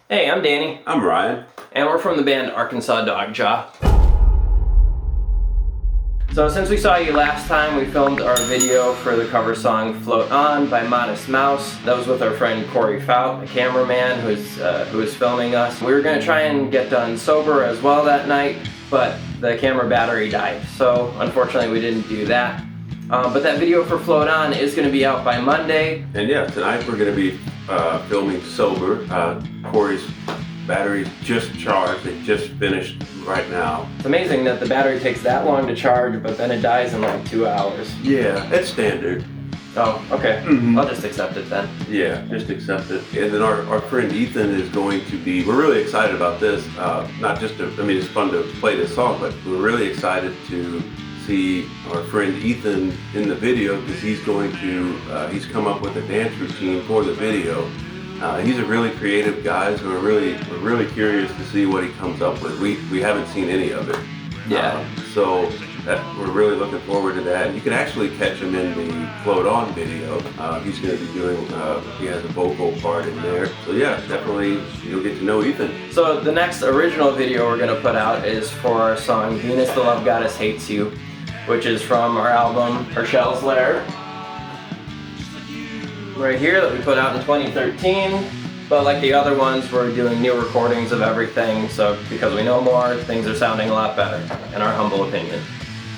Hey, I'm Danny. I'm Ryan. And we're from the band Arkansas Dogjaw. So since we saw you last time, we filmed our video for the cover song Float On by Modest Mouse. That was with our friend Corey Fout, a cameraman who was filming us. We were going to try and get done sober as well that night, but the camera battery died. So unfortunately we didn't do that. But that video for Float On is going to be out by Monday. And yeah, tonight we're going to be filming sober. Corey's battery's just charged. It just finished right now. It's amazing that the battery takes that long to charge, but then it dies in like 2 hours. Yeah, it's standard. Oh, okay. Mm-hmm. I'll just accept it then. Yeah, just accept it. And then our friend Ethan is going to be, we're really excited about this. Not just to, I mean, it's fun to play this song, but we're really excited to see our friend Ethan in the video because he's going to, he's come up with a dance routine for the video. He's a really creative guy, so we're really curious to see what he comes up with. We haven't seen any of it. Yeah. So we're really looking forward to that. And you can actually catch him in the Float On video. He's going to be doing, he has a vocal part in there. So yeah, definitely you'll get to know Ethan. So the next original video we're going to put out is for our song Venus the Love Goddess Hates You, which is from our album Lair. Right here that we put out in 2013, but like the other ones, we're doing new recordings of everything, so because we know more, things are sounding a lot better, in our humble opinion.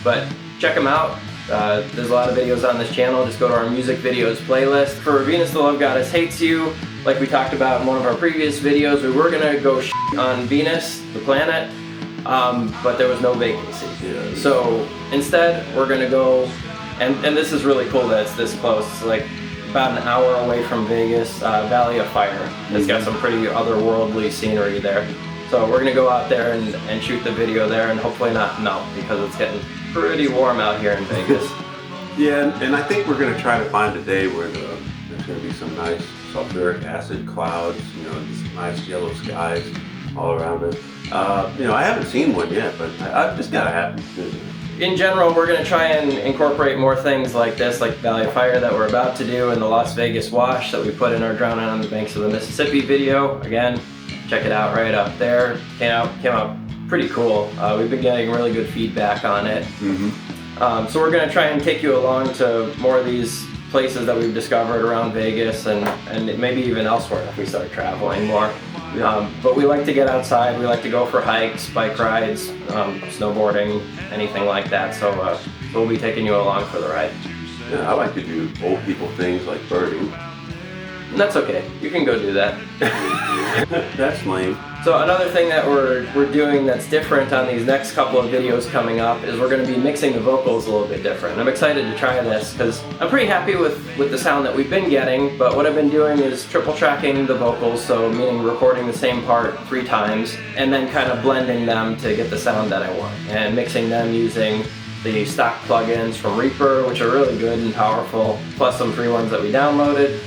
But check them out. There's a lot of videos on this channel. Just go to our music videos playlist. For Venus the Love Goddess Hates You, like we talked about in one of our previous videos, we were gonna go on Venus, the planet, but there was no vacancy. Yeah. So instead, we're gonna go, and this is really cool that it's this close. It's like about an hour away from Vegas, Valley of Fire. It's got some pretty otherworldly scenery there. So we're gonna go out there and shoot the video there and hopefully not melt because it's getting pretty warm out here in Vegas. Yeah, and I think we're gonna try to find a day where there's gonna be some nice sulfuric acid clouds, just nice yellow skies all around us. I haven't seen one yet, but it's gotta happen soon. In general, we're going to try and incorporate more things like this, like Valley of Fire that we're about to do, and the Las Vegas Wash that we put in our Drowning on the Banks of the Mississippi video. Again, check it out right up there. Came out pretty cool. We've been getting really good feedback on it. Mm-hmm. So we're going to try and take you along to more of these places that we've discovered around Vegas and maybe even elsewhere if we start traveling more. Yeah. But we like to get outside, we like to go for hikes, bike rides, snowboarding, anything like that, so we'll be taking you along for the ride. Yeah, I like to do old people things like birding. And that's okay, you can go do that. That's lame. So another thing that we're doing that's different on these next couple of videos coming up is we're going to be mixing the vocals a little bit different. I'm excited to try this because I'm pretty happy with the sound that we've been getting, but what I've been doing is triple tracking the vocals, so meaning recording the same part 3 times and then kind of blending them to get the sound that I want and mixing them using the stock plugins from Reaper, which are really good and powerful, plus some free ones that we downloaded.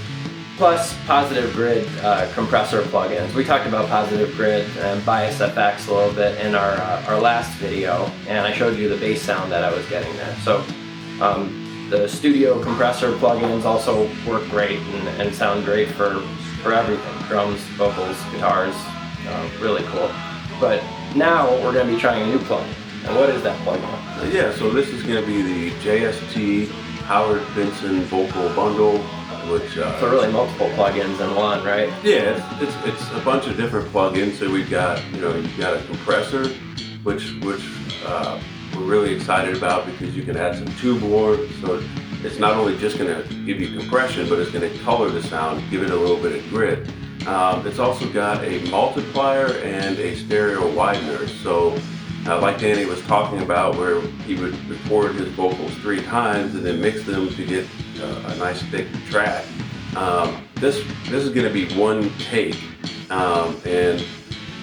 Plus Positive Grid compressor plugins. We talked about Positive Grid and Bias FX a little bit in our last video, and I showed you the bass sound that I was getting there. So the studio compressor plugins also work great and sound great for everything. Drums, vocals, guitars, really cool. But now we're going to be trying a new plugin. And what is that plugin? Yeah, so this is going to be the JST Howard Benson Vocal Bundle. Which, so really multiple plugins in one, right? Yeah, it's a bunch of different plugins. So we've got, you've got a compressor, which we're really excited about because you can add some tube warp. So it's not only just going to give you compression, but it's going to color the sound, give it a little bit of grit. It's also got a multiplier and a stereo widener. So like Danny was talking about, where he would record his vocals 3 times and then mix them to get a nice thick track. This is going to be one take, and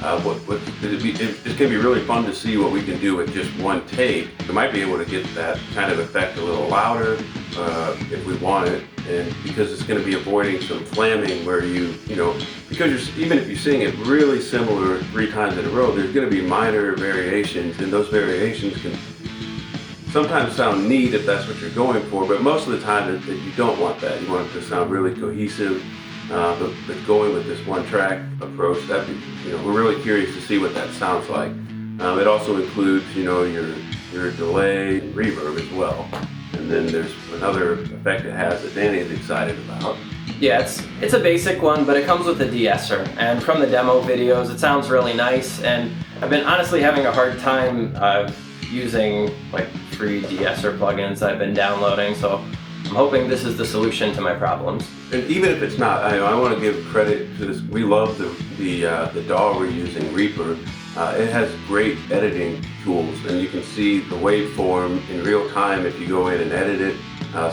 it's going to be really fun to see what we can do with just one take. We might be able to get that kind of effect a little louder if we want it, and because it's going to be avoiding some flamming where because even if you sing it really similar 3 times in a row, there's going to be minor variations, and those variations can sometimes sound neat if that's what you're going for, but most of the time you don't want that. You want it to sound really cohesive but going with this one-track approach, that'd be, we're really curious to see what that sounds like. It also includes, your delay, and reverb as well, and then there's another effect it has that Danny's excited about. Yeah, it's a basic one, but it comes with a de-esser, and from the demo videos, it sounds really nice. And I've been honestly having a hard time using like free de-esser plugins I've been downloading, so I'm hoping this is the solution to my problems. And even if it's not, I want to give credit to this. We love the DAW we're using, Reaper. It has great editing tools, and you can see the waveform in real time if you go in and edit it.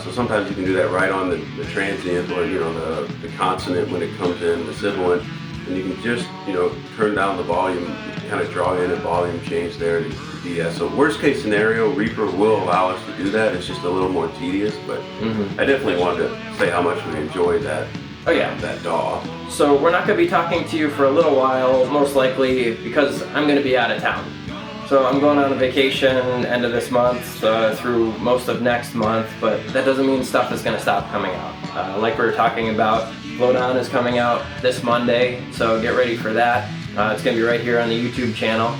So sometimes you can do that right on the transient, or the consonant when it comes in, the sibilant, and you can just turn down the volume, kind of draw in a volume change there to de-ess. So worst case scenario, Reaper will allow us to do that. It's just a little more tedious, but I definitely wanted to say how much we enjoy that. Oh yeah, that DAW. So we're not going to be talking to you for a little while, most likely because I'm going to be out of town. So I'm going on a vacation end of this month through most of next month, but that doesn't mean stuff is going to stop coming out. Like we were talking about, Blowdown is coming out this Monday, so get ready for that. It's going to be right here on the YouTube channel.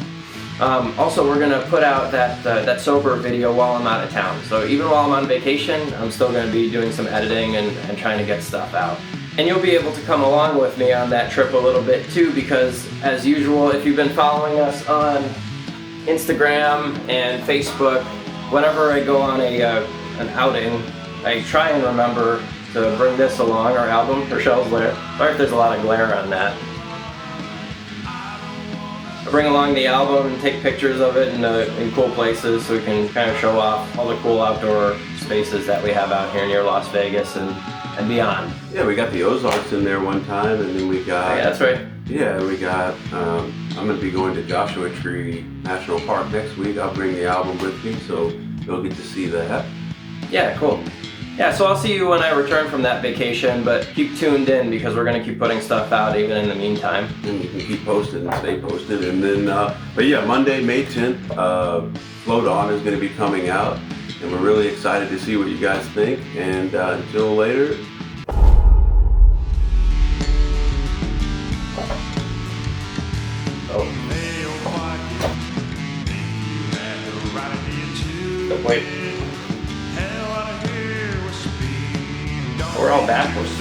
Also, we're going to put out that sober video while I'm out of town. So even while I'm on vacation, I'm still going to be doing some editing and trying to get stuff out. And you'll be able to come along with me on that trip a little bit too, because as usual, if you've been following us on Instagram and Facebook, whenever I go on an outing, I try and remember to bring this along, our album, Rochelle's Lair. Sorry if there's a lot of glare on that. I bring along the album and take pictures of it in cool places so we can kind of show off all the cool outdoor spaces that we have out here near Las Vegas and beyond. Yeah, we got the Ozarks in there one time, and then we got... Yeah, that's right. Yeah, we got... I'm going to be going to Joshua Tree National Park next week. I'll bring the album with me, so you'll get to see that. Yeah, cool. Yeah, so I'll see you when I return from that vacation, but keep tuned in because we're going to keep putting stuff out even in the meantime. And you can keep posted and stay posted. And then, but yeah, Monday, May 10th, Float On is going to be coming out. And we're really excited to see what you guys think. And until later. Oh. Wait. We're all backwards.